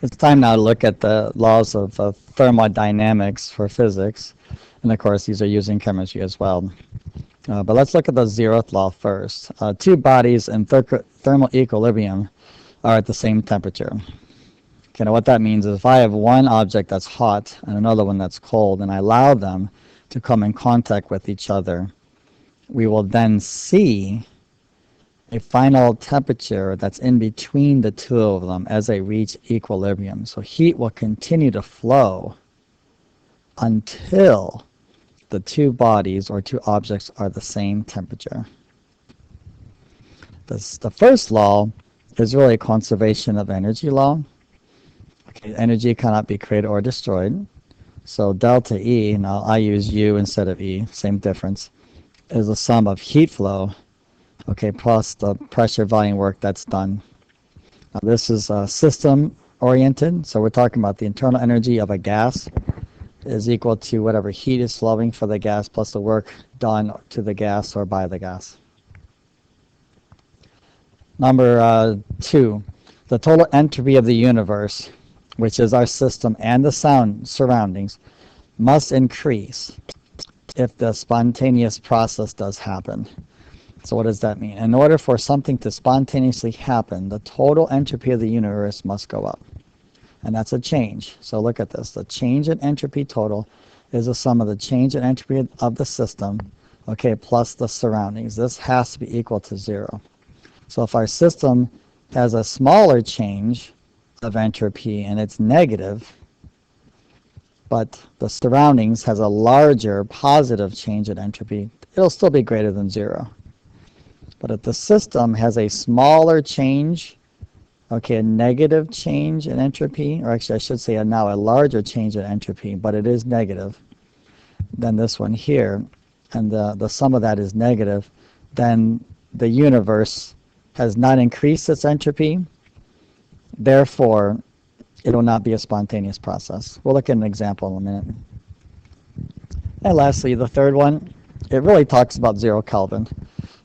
It's time now to look at the laws of thermodynamics for physics. And of course, these are used in chemistry as well. But let's look at the Zeroth Law first. Two bodies in thermal equilibrium are at the same temperature. Okay, now what that means is if I have one object that's hot and another one that's cold, and I allow them to come in contact with each other, we will then see a final temperature that's in between the two of them as they reach equilibrium. So heat will continue to flow until the two bodies or two objects are the same temperature. The first law is really a conservation of energy law. Okay, energy cannot be created or destroyed. So delta E, now I use U instead of E, same difference, is the sum of heat flow, okay, plus the pressure volume work that's done. Now this is system oriented, so we're talking about the internal energy of a gas is equal to whatever heat is flowing for the gas plus the work done to the gas or by the gas. Number 2, the total entropy of the universe, which is our system and the surroundings, must increase if the spontaneous process does happen. So what does that mean? In order for something to spontaneously happen, the total entropy of the universe must go up. And that's a change. So look at this. The change in entropy total is the sum of the change in entropy of the system, okay, plus the surroundings. This has to be equal to 0. So if our system has a smaller change of entropy and it's negative, but the surroundings has a larger positive change in entropy, it'll still be greater than 0. But if the system has a smaller change, okay, a negative change in entropy, or actually I should say now a larger change in entropy, but it is negative than this one here, and the sum of that is negative, then the universe has not increased its entropy, therefore it will not be a spontaneous process. We'll look at an example in a minute. And lastly, the third one, it really talks about 0 Kelvin.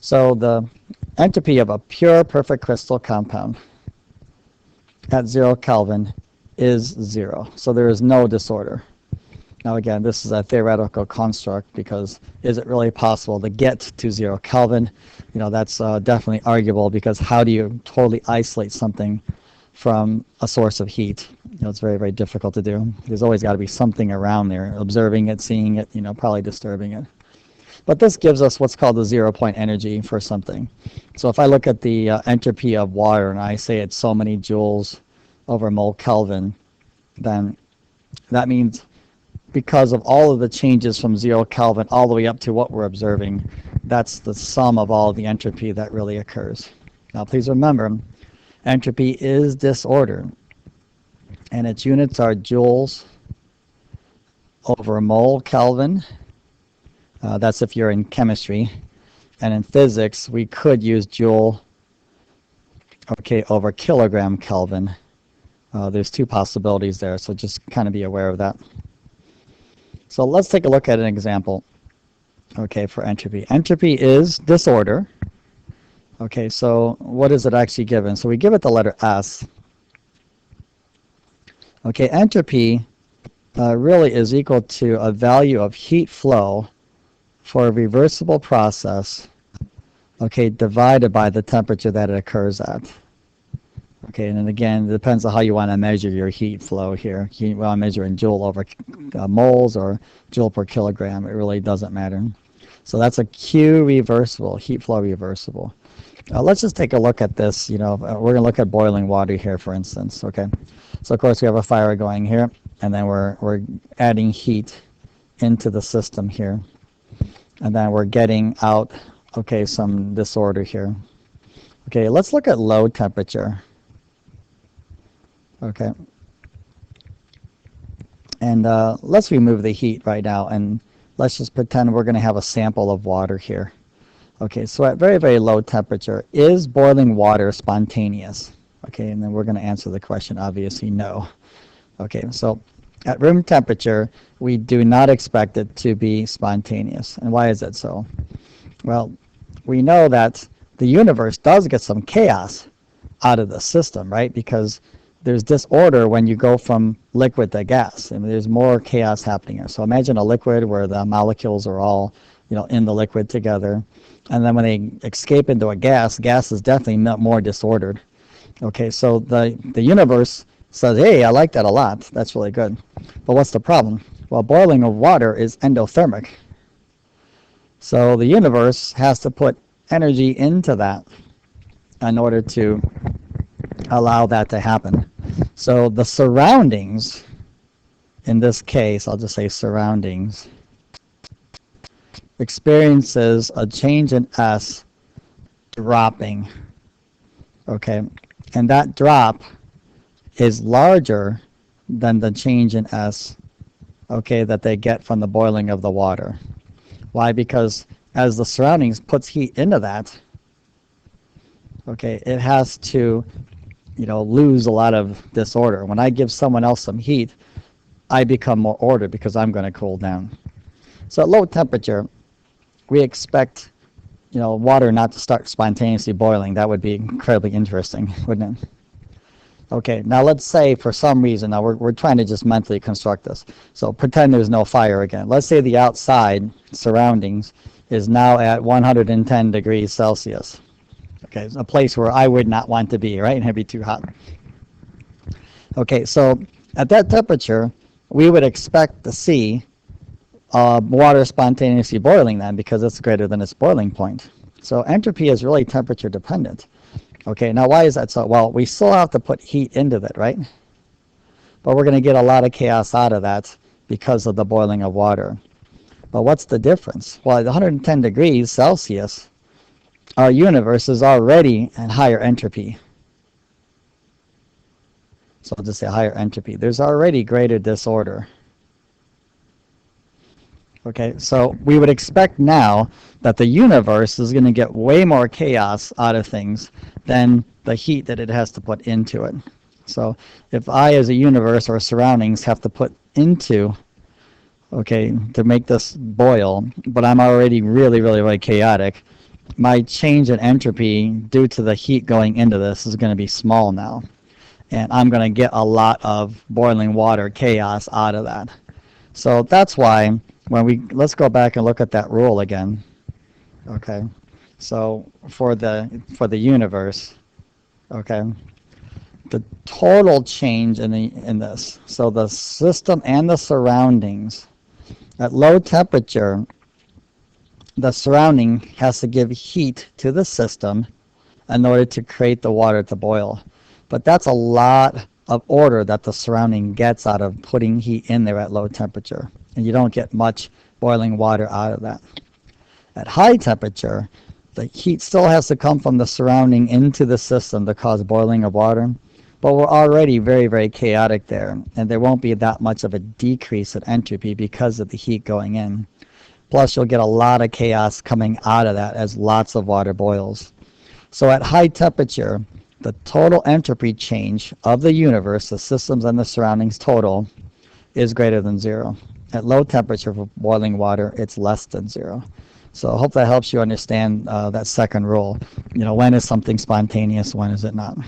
So the entropy of a pure perfect crystal compound at 0 Kelvin is 0. So there is no disorder. Now again, this is a theoretical construct because is it really possible to get to 0 Kelvin? You know, that's definitely arguable because how do you totally isolate something from a source of heat? You know, it's very, very difficult to do. There's always got to be something around there, observing it, seeing it, you know, probably disturbing it. But this gives us what's called the 0-point energy for something. So if I look at the entropy of water and I say it's so many joules over mole Kelvin, then that means because of all of the changes from 0 Kelvin all the way up to what we're observing, that's the sum of all of the entropy that really occurs. Now please remember, entropy is disorder, and its units are joules over mole Kelvin. That's if you're in chemistry. And in physics, we could use joule, okay, over kilogram Kelvin. There's two possibilities there, so just kind of be aware of that. So let's take a look at an example, okay, for entropy. Entropy is disorder. Okay, so what is it actually given? So we give it the letter S. Okay, entropy really is equal to a value of heat flow for a reversible process, okay, divided by the temperature that it occurs at. Okay, and then again, it depends on how you want to measure your heat flow here. You want to measure in joule over moles or joule per kilogram. It really doesn't matter. So that's a Q reversible, heat flow reversible. Let's just take a look at this. You know, we're going to look at boiling water here, for instance. Okay, so of course we have a fire going here, and then we're adding heat into the system here, and then we're getting out, okay, some disorder here. Okay, let's look at low temperature. Okay, and let's remove the heat right now, and let's just pretend we're going to have a sample of water here. Okay, so at very, very low temperature, is boiling water spontaneous? Okay, and then we're going to answer the question, obviously, no. Okay, so at room temperature, we do not expect it to be spontaneous. And why is that so? Well, we know that the universe does get some chaos out of the system, right? Because there's disorder when you go from liquid to gas. I mean, there's more chaos happening here. So imagine a liquid where the molecules are all, in the liquid together. And then when they escape into a gas is definitely more disordered. Okay, so the universe says, hey, I like that a lot. That's really good. But what's the problem? Well, boiling of water is endothermic. So the universe has to put energy into that in order to allow that to happen. So the surroundings, in this case, I'll just say surroundings, experiences a change in S dropping. Okay, and that drop is larger than the change in S, okay, that they get from the boiling of the water. Why? Because as the surroundings puts heat into that, okay, it has to, lose a lot of disorder. When I give someone else some heat, I become more ordered because I'm going to cool down. So at low temperature, we expect, water not to start spontaneously boiling. That would be incredibly interesting, wouldn't it? Okay, now let's say for some reason, now we're trying to just mentally construct this. So pretend there's no fire again. Let's say the outside surroundings is now at 110 degrees Celsius. Okay, it's a place where I would not want to be, right? It'd be too hot. Okay, so at that temperature, we would expect to see water spontaneously boiling then because it's greater than its boiling point. So entropy is really temperature dependent. Okay, now why is that so? Well, we still have to put heat into it, right? But we're going to get a lot of chaos out of that because of the boiling of water. But what's the difference? Well, at 110 degrees Celsius, our universe is already at higher entropy. So I'll just say higher entropy. There's already greater disorder. Okay, so we would expect now that the universe is going to get way more chaos out of things than the heat that it has to put into it. So if I as a universe or surroundings have to put into, okay, to make this boil, but I'm already really, really, really chaotic, my change in entropy due to the heat going into this is going to be small now. And I'm going to get a lot of boiling water chaos out of that. So that's why let's go back and look at that rule again. Okay, so for the universe, okay, the total change in this. So the system and the surroundings at low temperature, the surrounding has to give heat to the system in order to create the water to boil. But that's a lot of order that the surrounding gets out of putting heat in there at low temperature. And you don't get much boiling water out of that. At high temperature, the heat still has to come from the surrounding into the system to cause boiling of water. But we're already very, very chaotic there. And there won't be that much of a decrease in entropy because of the heat going in. Plus, you'll get a lot of chaos coming out of that as lots of water boils. So at high temperature, the total entropy change of the universe, the systems and the surroundings total, is greater than zero. At low temperature for boiling water, it's less than zero. So I hope that helps you understand that second rule. When is something spontaneous, when is it not?